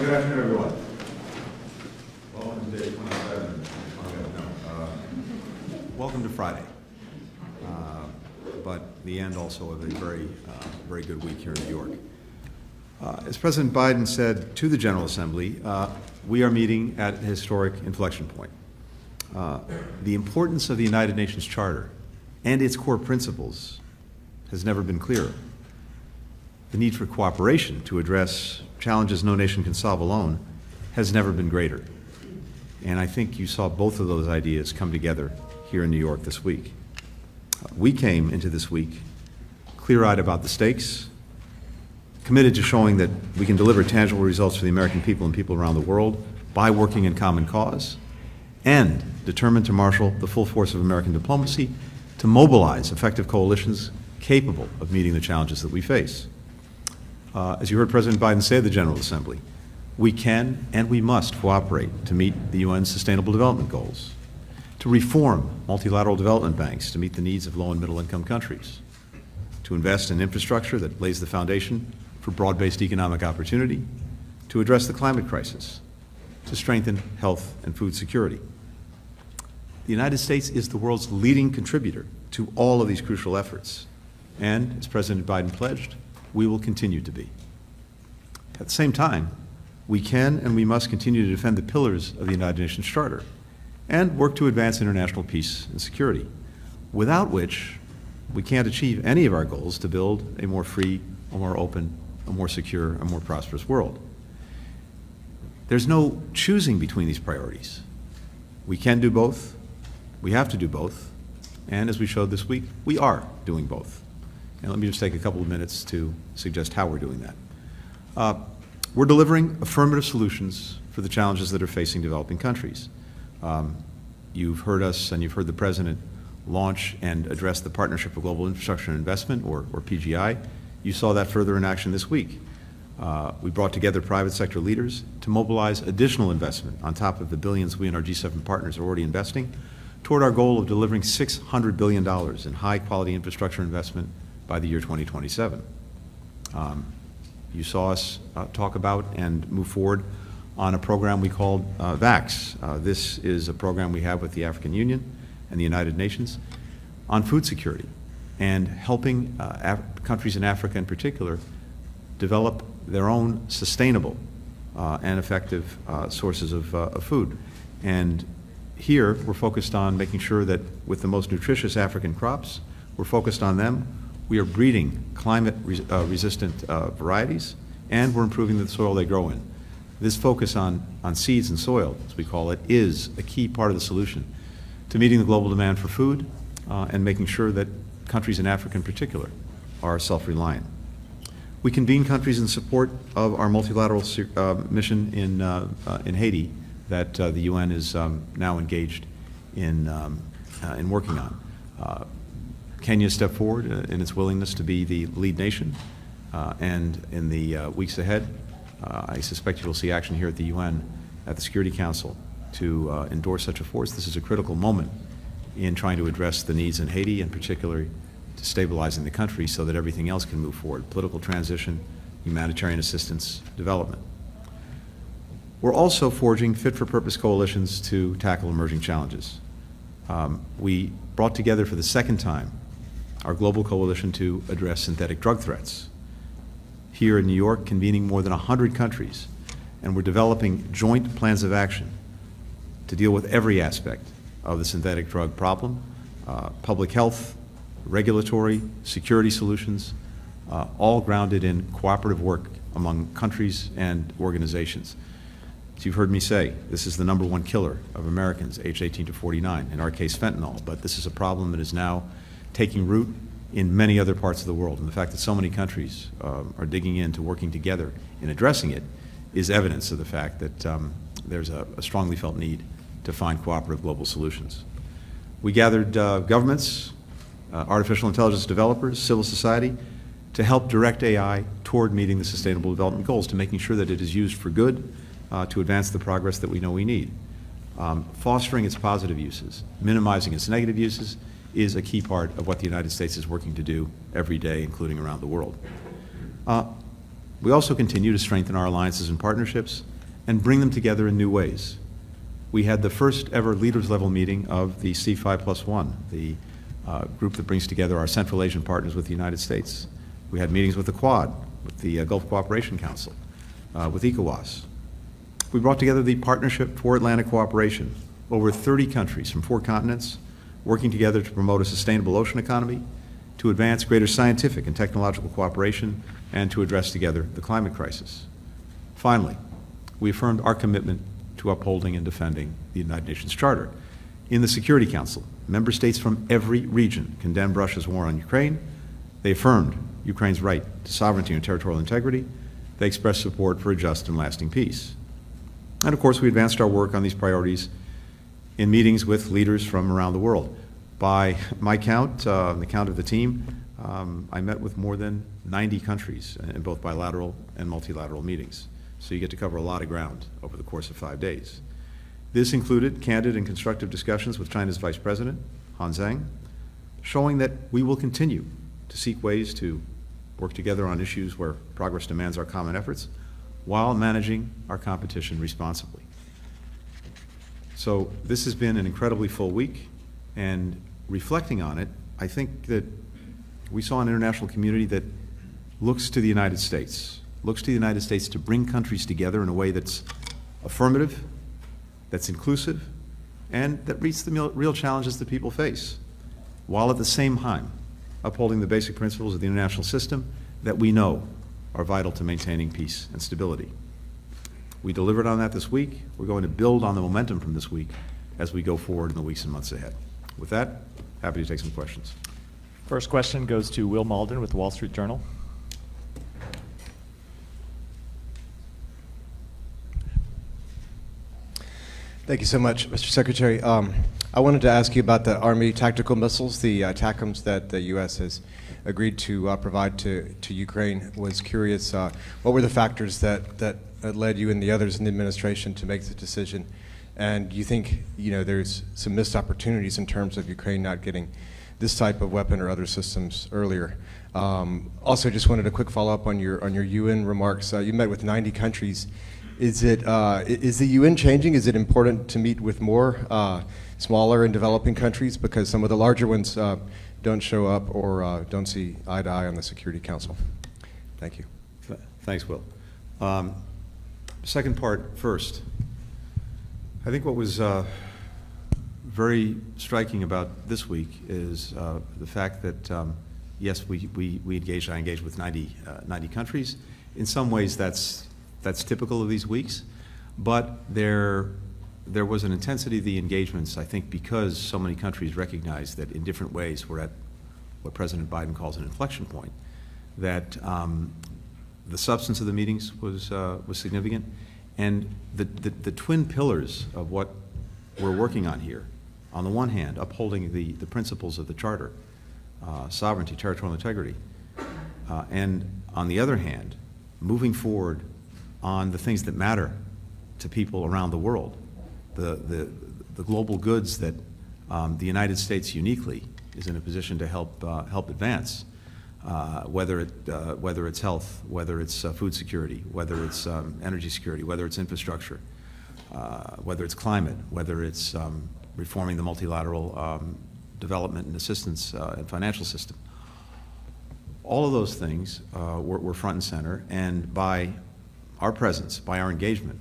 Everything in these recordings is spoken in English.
good afternoon, everyone. Welcome to day 27. Welcome to Friday, but the end also of a very good week here in New York. As President Biden said to the General Assembly, we are meeting at a historic inflection point. The importance of the United Nations Charter and its core principles has never been clearer. The need for cooperation to address challenges no nation can solve alone has never been greater. And I think you saw both of those ideas come together here in New York this week. We came into this week clear-eyed about the stakes, committed to showing that we can deliver tangible results for the American people and people around the world by working in common cause, and determined to marshal the full force of American diplomacy to mobilize effective coalitions capable of meeting the challenges that we face. As you heard President Biden say at the General Assembly, we can and we must cooperate to meet the UN's Sustainable Development Goals, to reform multilateral development banks to meet the needs of low and middle income countries, to invest in infrastructure that lays the foundation for broad-based economic opportunity, to address the climate crisis, to strengthen health and food security. The United States is the world's leading contributor to all of these crucial efforts, and as President Biden pledged, we will continue to be. At the same time, we can and we must continue to defend the pillars of the United Nations Charter and work to advance international peace and security, without which we can't achieve any of our goals to build a more free, a more open, a more secure, a more prosperous world. There's no choosing between these priorities. We can do both, we have to do both, and as we showed this week, we are doing both. And let me just take a couple of minutes to suggest how we're doing that. We're delivering affirmative solutions for the challenges that are facing developing countries. You've heard us and you've heard the President launch and address the Partnership for Global Infrastructure and Investment, or PGI. You saw that further in action this week. We brought together private sector leaders to mobilize additional investment on top of the billions we and our G7 partners are already investing toward our goal of delivering $600 billion in high-quality infrastructure investment by the year 2027. You saw us talk about and move forward on a program we called VAX. This is a program we have with the African Union and the United Nations on food security and helping countries in Africa in particular develop their own sustainable and effective sources of food. And here we're focused on making sure that with the most nutritious African crops, we're focused on them. We are breeding climate-resistant varieties, and we're improving the soil they grow in. This focus on seeds and soil, as we call it, is a key part of the solution to meeting the global demand for food and making sure that countries in Africa in particular are self-reliant. We convene countries in support of our multilateral mission in Haiti that the UN is now engaged in working on. Kenya stepped forward in its willingness to be the lead nation, and in the weeks ahead, I suspect you will see action here at the UN, at the Security Council, to endorse such a force. This is a critical moment in trying to address the needs in Haiti, and particularly to stabilizing the country so that everything else can move forward: political transition, humanitarian assistance, development. We're also forging fit-for-purpose coalitions to tackle emerging challenges. We brought together for the second time our global coalition to address synthetic drug threats. Here in New York, convening more than 100 countries, and we're developing joint plans of action to deal with every aspect of the synthetic drug problem: public health, regulatory, security solutions, all grounded in cooperative work among countries and organizations. As you've heard me say, this is the #1 killer of Americans aged 18 to 49, in our case fentanyl, but this is a problem that is now taking root in many other parts of the world. And the fact that so many countries are digging into working together in addressing it is evidence of the fact that there's a strongly felt need to find cooperative global solutions. We gathered governments, artificial intelligence developers, civil society, to help direct AI toward meeting the Sustainable Development Goals, to making sure that it is used for good, to advance the progress that we know we need. Fostering its positive uses, minimizing its negative uses, is a key part of what the United States is working to do every day, including around the world. We also continue to strengthen our alliances and partnerships and bring them together in new ways. We had the first ever leaders level meeting of the C5+1, the group that brings together our Central Asian partners with the United States. We had meetings with the Quad, with the Gulf Cooperation Council, with ECOWAS. We brought together the Partnership for Atlantic Cooperation, over 30 countries from 4 continents, working together to promote a sustainable ocean economy, to advance greater scientific and technological cooperation, and to address together the climate crisis. Finally, we affirmed our commitment to upholding and defending the United Nations Charter. In the Security Council, member states from every region condemned Russia's war on Ukraine. They affirmed Ukraine's right to sovereignty and territorial integrity. They expressed support for a just and lasting peace. And of course, we advanced our work on these priorities in meetings with leaders from around the world. By my count, the count of the team, I met with more than 90 countries in both bilateral and multilateral meetings. So you get to cover a lot of ground over the course of 5 days. This included candid and constructive discussions with China's Vice President, Han Zhang, showing that we will continue to seek ways to work together on issues where progress demands our common efforts while managing our competition responsibly. So this has been an incredibly full week, and reflecting on it, I think that we saw an international community that looks to the United States to bring countries together in a way that's affirmative, that's inclusive, and that meets the real challenges that people face, while at the same time upholding the basic principles of the international system that we know are vital to maintaining peace and stability. We delivered on that this week. We're going to build on the momentum from this week as we go forward in the weeks and months ahead. With that, happy to take some questions. First question goes to Will Malden with the Wall Street Journal. Thank you so much, Mr. Secretary. I wanted to ask you about the Army tactical missiles, the ATACMS that the U.S. has agreed to provide to Ukraine. Was curious, what were the factors that led you and the others in the administration to make the decision? And do you think there's some missed opportunities in terms of Ukraine not getting this type of weapon or other systems earlier? Also, just wanted a quick follow-up on your UN remarks. You met with 90 countries. Is the UN changing? Is it important to meet with more smaller and developing countries because some of the larger ones don't show up or don't see eye to eye on the Security Council? Thank you. Thanks, Will. Second part first. I think what was very striking about this week is the fact that, yes, I engaged with 90 countries. In some ways, that's typical of these weeks, but there was an intensity of the engagements, I think, because so many countries recognize that in different ways we're at what President Biden calls an inflection point, that the substance of the meetings was significant, and the twin pillars of what we're working on here, on the one hand, upholding the principles of the Charter, sovereignty, territorial integrity, and on the other hand, moving forward on the things that matter to people around the world, the global goods that the United States uniquely is in a position to help advance, whether it's health, whether it's food security, whether it's energy security, whether it's infrastructure, whether it's climate, whether it's reforming the multilateral development and assistance and financial system. All of those things were front and center, and by our presence, by our engagement,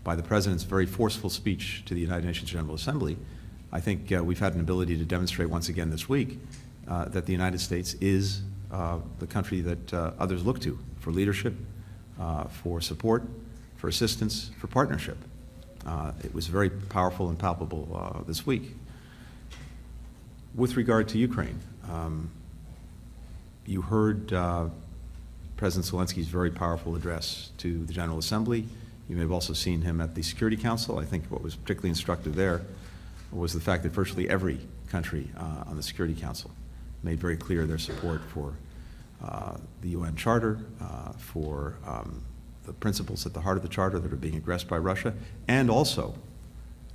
by the President's very forceful speech to the United Nations General Assembly, I think we've had an ability to demonstrate once again this week that the United States is the country that others look to for leadership, for support, for assistance, for partnership. It was very powerful and palpable this week. With regard to Ukraine, you heard President Zelensky's very powerful address to the General Assembly. You may have also seen him at the Security Council. I think what was particularly instructive there was the fact that virtually every country on the Security Council made very clear their support for the UN Charter, for the principles at the heart of the Charter that are being aggressed by Russia, and also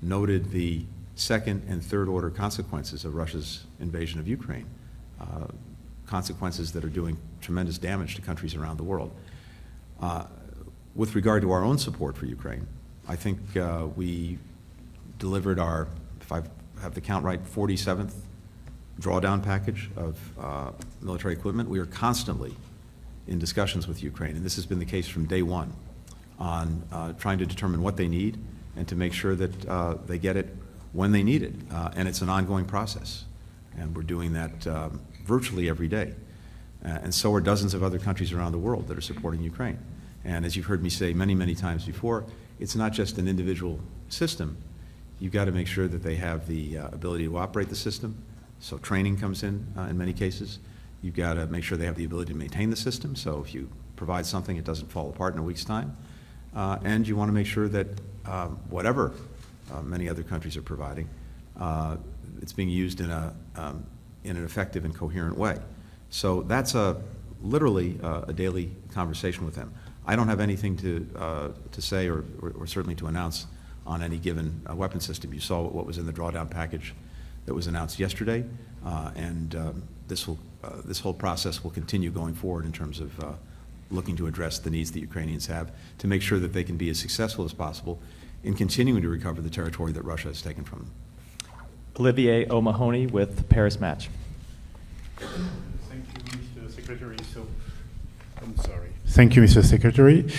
noted the second and third order consequences of Russia's invasion of Ukraine, consequences that are doing tremendous damage to countries around the world. With regard to our own support for Ukraine, I think we delivered our, if I have the count right, 47th drawdown package of military equipment. We are constantly in discussions with Ukraine, and this has been the case from day one, on trying to determine what they need and to make sure that they get it when they need it. And it's an ongoing process, and we're doing that virtually every day. And so are dozens of other countries around the world that are supporting Ukraine. And as you've heard me say many, many times before, it's not just an individual system. You've got to make sure that they have the ability to operate the system. So training comes in many cases. You've got to make sure they have the ability to maintain the system. So if you provide something, it doesn't fall apart in a week's time. And you want to make sure that whatever many other countries are providing, it's being used in an effective and coherent way. So that's literally a daily conversation with them. I don't have anything to say or certainly to announce on any given weapon system. You saw what was in the drawdown package that was announced yesterday, and this whole process will continue going forward in terms of looking to address the needs the Ukrainians have to make sure that they can be as successful as possible in continuing to recover the territory that Russia has taken from them. Olivier O'Mahony with Paris Match. Thank you, Mr. Secretary. I'm sorry. Thank you, Mr. Secretary.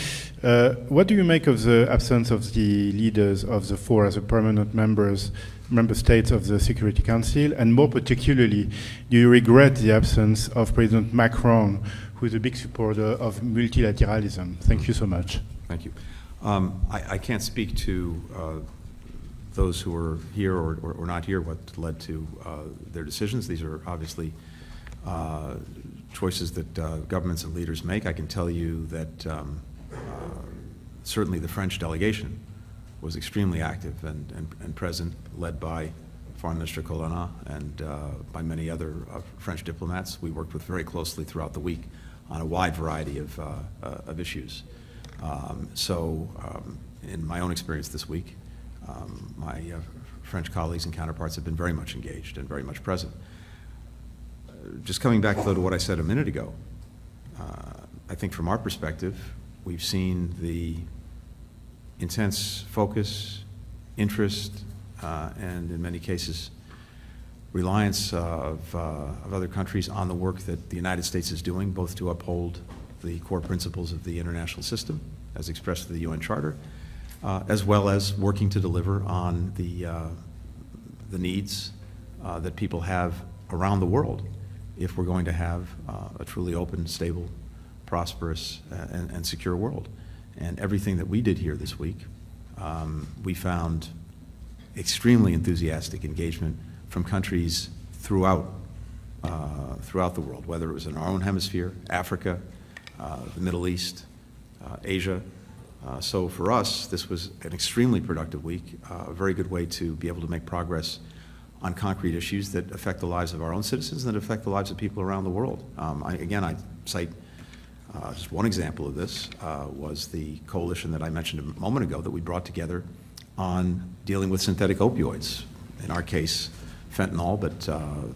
What do you make of the absence of the leaders of the four as a permanent member states of the Security Council? And more particularly, do you regret the absence of President Macron, who is a big supporter of multilateralism? Thank you so much. Thank you. I can't speak to those who are here or not here, what led to their decisions. These are obviously choices that governments and leaders make. I can tell you that certainly the French delegation was extremely active and present, led by Foreign Minister Colonna and by many other French diplomats. We worked with very closely throughout the week on a wide variety of issues. In my own experience this week, my French colleagues and counterparts have been very much engaged and very much present. Just coming back though to what I said a minute ago, I think from our perspective, we've seen the intense focus, interest, and in many cases, reliance of other countries on the work that the United States is doing, both to uphold the core principles of the international system, as expressed in the UN Charter, as well as working to deliver on the needs that people have around the world if we're going to have a truly open, stable, prosperous, and secure world. And everything that we did here this week, we found extremely enthusiastic engagement from countries throughout the world, whether it was in our own hemisphere, Africa, the Middle East, Asia. So for us, this was an extremely productive week, a very good way to be able to make progress on concrete issues that affect the lives of our own citizens and that affect the lives of people around the world. I cite just one example of this was the coalition that I mentioned a moment ago that we brought together on dealing with synthetic opioids. In our case, fentanyl, but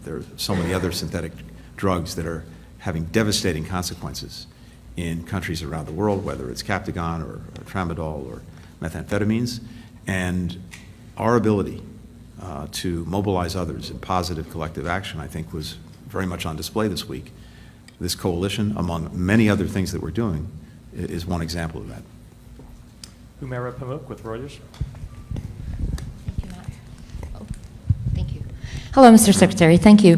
there are so many other synthetic drugs that are having devastating consequences in countries around the world, whether it's Captagon or tramadol or methamphetamines. And our ability to mobilize others in positive collective action, I think, was very much on display this week. This coalition, among many other things that we're doing, is one example of that. Humaira Pamuk with Reuters. Thank you, Matt. Oh, thank you. Hello, Mr. Secretary. Thank you.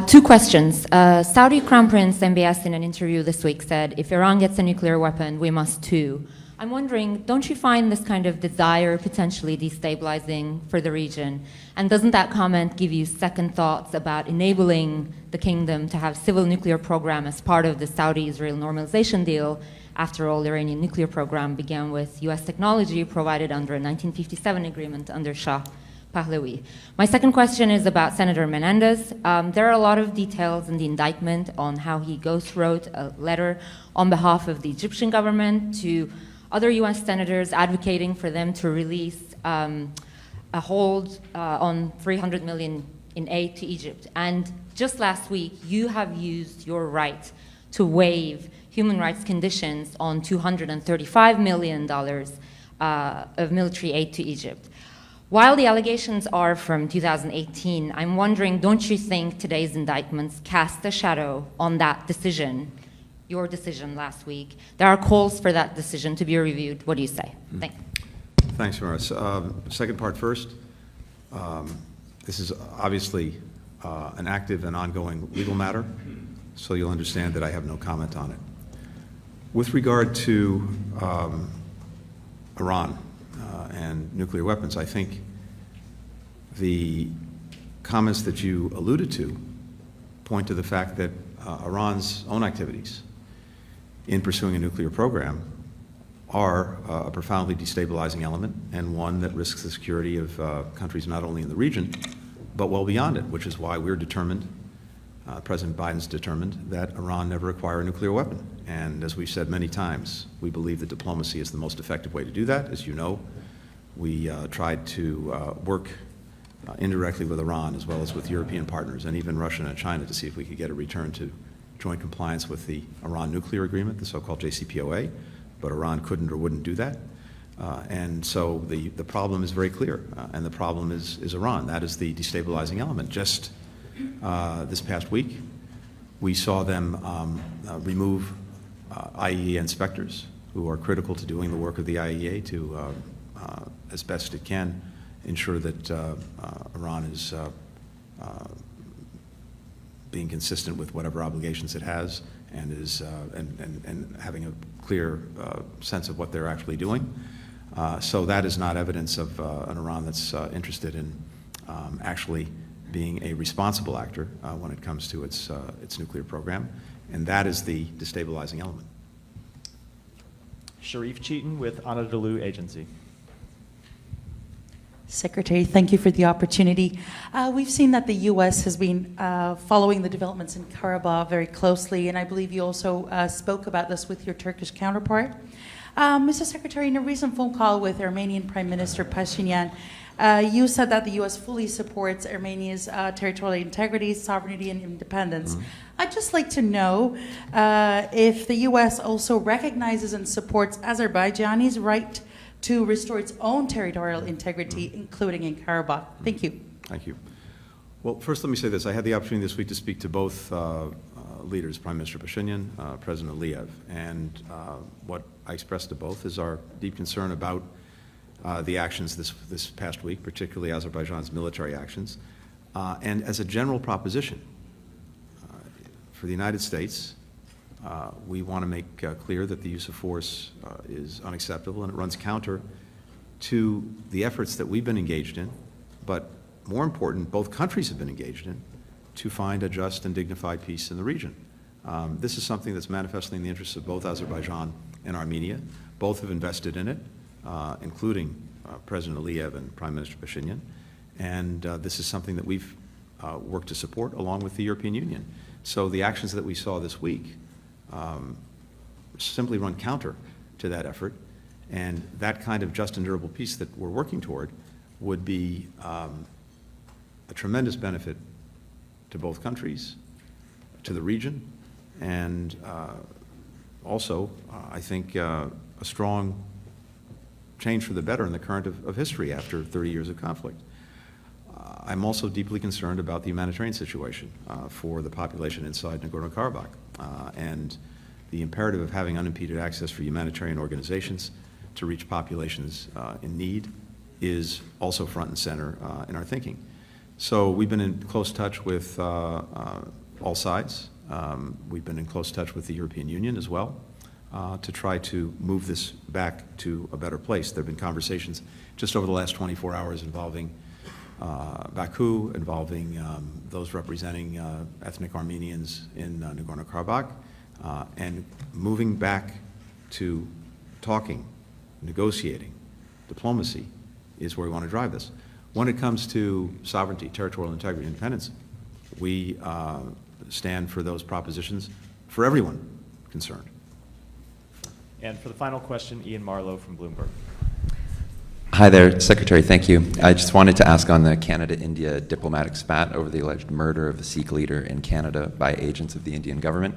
Two questions. Saudi Crown Prince MBS in an interview this week said, if Iran gets a nuclear weapon, we must too. I'm wondering, don't you find this kind of desire potentially destabilizing for the region? And doesn't that comment give you second thoughts about enabling the kingdom to have civil nuclear program as part of the Saudi-Israel normalization deal? After all, the Iranian nuclear program began with US technology provided under a 1957 agreement under Shah Pahlavi. My second question is about Senator Menendez. There are a lot of details in the indictment on how he ghost wrote a letter on behalf of the Egyptian government to other US senators advocating for them to release a hold on $300 million in aid to Egypt. And just last week, you have used your right to waive human rights conditions on $235 million of military aid to Egypt. While the allegations are from 2018, I'm wondering, don't you think today's indictments cast a shadow on that decision, your decision last week? There are calls for that decision to be reviewed. What do you say? Thank you. Thanks, Maris. Second part first. This is obviously an active and ongoing legal matter, so you'll understand that I have no comment on it. With regard to Iran and nuclear weapons, I think the comments that you alluded to point to the fact that Iran's own activities in pursuing a nuclear program are a profoundly destabilizing element, and one that risks the security of countries not only in the region, but well beyond it, which is why we're determined, President Biden's determined, that Iran never acquire a nuclear weapon. And as we've said many times, we believe that diplomacy is the most effective way to do that. As you know, we tried to work indirectly with Iran, as well as with European partners, and even Russia and China, to see if we could get a return to joint compliance with the Iran nuclear agreement, the so-called JCPOA, but Iran couldn't or wouldn't do that. And so the problem is very clear, and the problem is Iran. That is the destabilizing element. Just this past week, we saw them remove IAEA inspectors who are critical to doing the work of the IAEA to, as best it can, ensure that Iran is being consistent with whatever obligations it has, and is and having a clear sense of what they're actually doing. So that is not evidence of an Iran that's interested in actually being a responsible actor when it comes to its nuclear program, and that is the destabilizing element. Sharif Cheaton with Anadolu Agency. Secretary, thank you for the opportunity. We've seen that the U.S. has been following the developments in Karabakh very closely, and I believe you also spoke about this with your Turkish counterpart. Mr. Secretary, in a recent phone call with Armenian Prime Minister Pashinyan, you said that the U.S. fully supports Armenia's territorial integrity, sovereignty, and independence. I'd just like to know if the U.S. also recognizes and supports Azerbaijan's right to restore its own territorial integrity, including in Karabakh. Thank you. Thank you. Well, first let me say this. I had the opportunity this week to speak to both leaders, Prime Minister Pashinyan, President Aliyev, and what I expressed to both is our deep concern about the actions this past week, particularly Azerbaijan's military actions. And as a general proposition, for the United States, we want to make clear that the use of force is unacceptable, and it runs counter to the efforts that we've been engaged in, but more important, both countries have been engaged in, to find a just and dignified peace in the region. This is something that's manifestly in the interests of both Azerbaijan and Armenia. Both have invested in it, including President Aliyev and Prime Minister Pashinyan, and this is something that we've worked to support along with the European Union. So the actions that we saw this week simply run counter to that effort, and that kind of just and durable peace that we're working toward would be a tremendous benefit to both countries, to the region, and also, I think, a strong change for the better in the current of history after 30 years of conflict. I'm also deeply concerned about the humanitarian situation for the population inside Nagorno-Karabakh, and the imperative of having unimpeded access for humanitarian organizations to reach populations in need is also front and center in our thinking. So we've been in close touch with all sides. We've been in close touch with the European Union as well to try to move this back to a better place. There have been conversations just over the last 24 hours involving Baku, involving those representing ethnic Armenians in Nagorno-Karabakh, and moving back to talking, negotiating, diplomacy is where we want to drive this. When it comes to sovereignty, territorial integrity, independence, we stand for those propositions for everyone concerned. And for the final question, Ian Marlowe from Bloomberg. Hi there, Secretary, thank you. I just wanted to ask on the Canada-India diplomatic spat over the alleged murder of a Sikh leader in Canada by agents of the Indian government.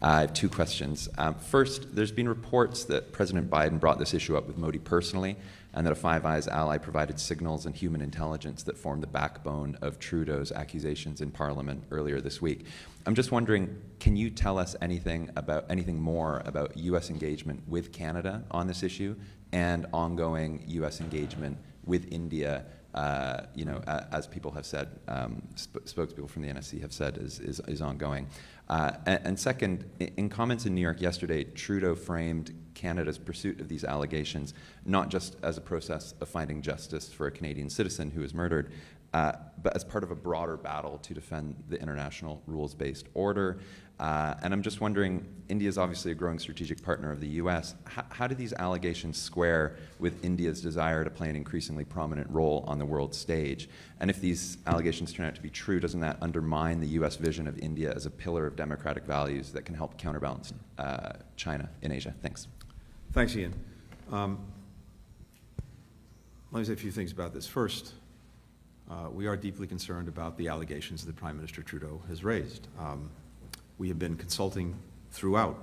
I have two questions. First, there's been reports that President Biden brought this issue up with Modi personally, and that a Five Eyes ally provided signals and human intelligence that formed the backbone of Trudeau's accusations in Parliament earlier this week. I'm just wondering, can you tell us anything more about U.S. engagement with Canada on this issue and ongoing U.S. engagement with India? As people have said, spokespeople from the NSC have said, is ongoing. And second, in comments in New York yesterday, Trudeau framed Canada's pursuit of these allegations not just as a process of finding justice for a Canadian citizen who was murdered, but as part of a broader battle to defend the international rules-based order. And I'm just wondering, India is obviously a growing strategic partner of the U.S. How do these allegations square with India's desire to play an increasingly prominent role on the world stage? And if these allegations turn out to be true, doesn't that undermine the U.S. vision of India as a pillar of democratic values that can help counterbalance China in Asia? Thanks. Thanks, Ian. Let me say a few things about this. First, we are deeply concerned about the allegations that Prime Minister Trudeau has raised. We have been consulting throughout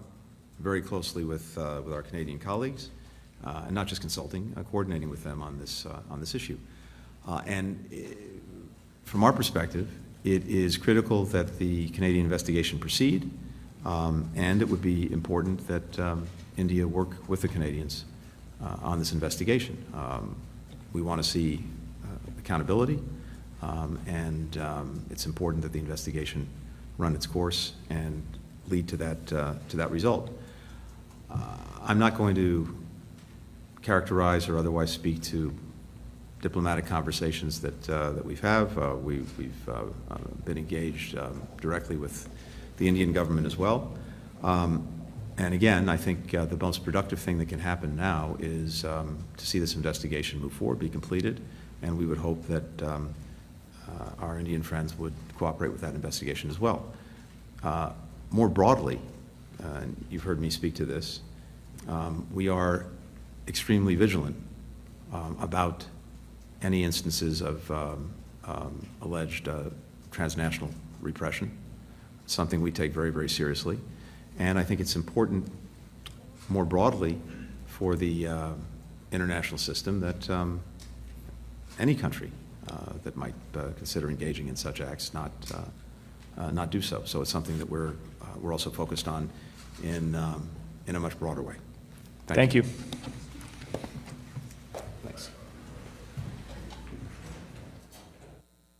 very closely with our Canadian colleagues, and not just consulting, coordinating with them on this issue. From our perspective, it is critical that the Canadian investigation proceed, and it would be important that India work with the Canadians on this investigation. We want to see accountability, and it's important that the investigation run its course and lead to that result. I'm not going to characterize or otherwise speak to diplomatic conversations that we've been engaged directly with the Indian government as well. And again, I think the most productive thing that can happen now is to see this investigation move forward, be completed, and we would hope that our Indian friends would cooperate with that investigation as well. More broadly, and you've heard me speak to this, we are extremely vigilant about any instances of alleged transnational repression. It's something we take very, very seriously. And I think it's important more broadly for the international system that any country that might consider engaging in such acts not do so. So it's something that we're also focused on in a much broader way. Thank you.